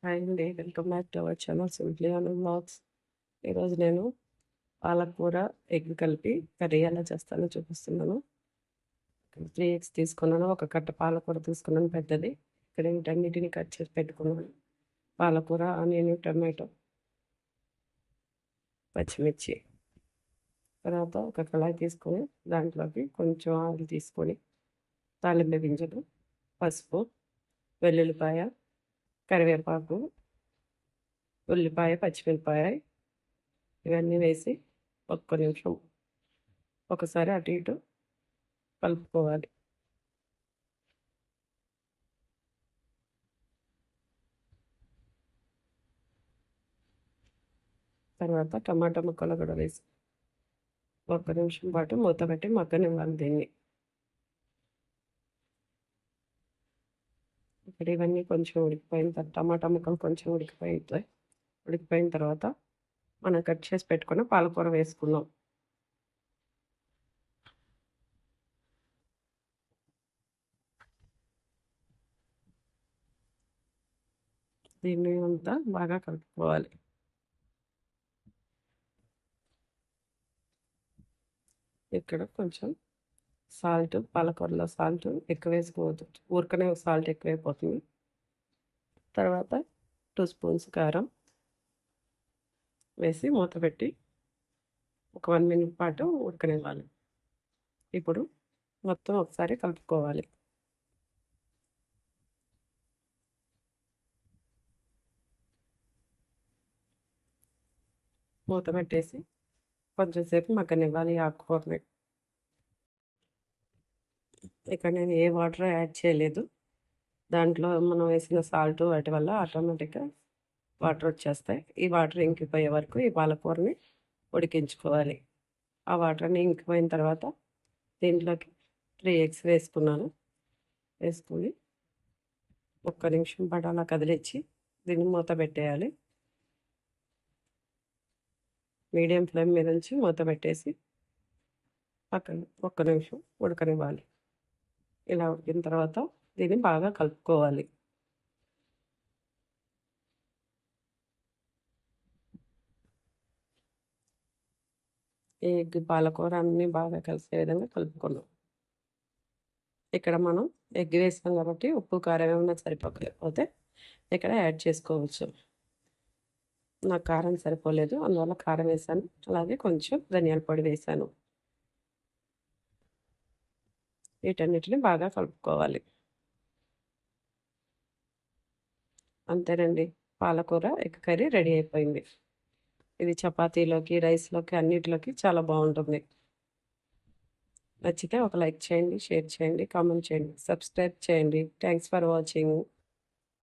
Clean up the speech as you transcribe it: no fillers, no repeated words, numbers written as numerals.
Hi అండి. Welcome back to our channel simply Anu vlogs. ఈరోజు నేను పాలకూర, ఎగ్ కలిపి కర్రీ ఎలా చేస్తానో చూపిస్తున్నాను. 3 ఎగ్స్ తీసుకున్నాను. ఒక కట్ట పాలకూర తీసుకున్నాను పెద్దది. ఇక్కడ వీటన్నిటిని కట్ చేసి పెట్టుకున్నాను. పాలకూర, ఆనియన్, టమాటో, పచ్చిమిర్చి. తర్వాత ఒక కళాయి తీసుకొని దాంట్లోకి కొంచెం ఆయిల్ తీసుకొని తాలింపు గింజలు, పసుపు, వెల్లుల్లిపాయ, కరివేపాకు, ఉల్లిపాయ, పచ్చిమిరపాయ ఇవన్నీ వేసి ఒక్క నిమిషం ఒకసారి అటు ఇటు కలుపుకోవాలి. తర్వాత టమాటా ముక్కలు కూడా వేసి ఒక్క నిమిషం పాటు మూత పెట్టి మగ్గనివ్వాలి దీన్ని. ఇక్కడ ఇవన్నీ కొంచెం ఉడికిపోయిన తర్వాత టమాటా ముక్కలు కొంచెం ఉడికిపోయిన తర్వాత మనం కట్ చేసి పెట్టుకున్న పాలకూర వేసుకున్నాం. దీన్ని అంతా బాగా కలుపుకోవాలి. ఇక్కడ కొంచెం సాల్ట్, పాలకూరలో సాల్ట్ ఎక్కువ వేసుకోవద్దు, ఊరికనే సాల్ట్ ఎక్కువైపోతుంది. తర్వాత 2 స్పూన్స్ కారం వేసి మూత పెట్టి ఒక 1 మినిట్ పాటు ఉడకనివ్వాలి. ఇప్పుడు మొత్తం ఒకసారి కలుపుకోవాలి. మూత పెట్టేసి కొంచెం సేపు మగ్గనివ్వాలి ఆకుకూరని. ఇక్కడ నేను ఏ వాటర్ యాడ్ చేయలేదు. దాంట్లో మనం వేసిన సాల్ట్ వాటి వల్ల ఆటోమేటిక్గా వాటర్ వచ్చేస్తాయి. ఈ వాటర్ ఇంకిపోయే వరకు ఈ పాలకూరని ఉడికించుకోవాలి. ఆ వాటర్ని ఇంకిపోయిన తర్వాత దీంట్లోకి 3 ఎగ్స్ వేసుకున్నాను. వేసుకొని ఒక్క నిమిషం పాటు అలా కదిలించి దీన్ని మూత పెట్టేయాలి. మీడియం ఫ్లేమ్ మీద నుంచి మూత పెట్టేసి పక్కన ఒక్క నిమిషం ఉడకనివ్వాలి. ఇలా ఉడికిన తర్వాత దీన్ని బాగా కలుపుకోవాలి. ఈ ఎగ్, పాలకూర అన్నీ బాగా కలిసే విధంగా కలుపుకున్నాం. ఇక్కడ మనం ఎగ్ వేసాం కాబట్టి ఉప్పు, కారం ఏమైనా సరిపోకపోతే ఇక్కడ యాడ్ చేసుకోవచ్చు. నాకు కారం సరిపోలేదు, అందువల్ల కారం వేసాను. అలాగే కొంచెం ధనియాల పొడి వేసాను. వీటన్నిటిని బాగా కలుపుకోవాలి. అంతేనండి, పాలకూర ఎగ్ కర్రీ రెడీ అయిపోయింది. ఇది చపాతీలోకి, రైస్లోకి అన్నిటిలోకి చాలా బాగుంటుంది. నచ్చితే ఒక లైక్ చేయండి, షేర్ చేయండి, కామెంట్ చేయండి, సబ్స్క్రైబ్ చేయండి. Thanks for watching.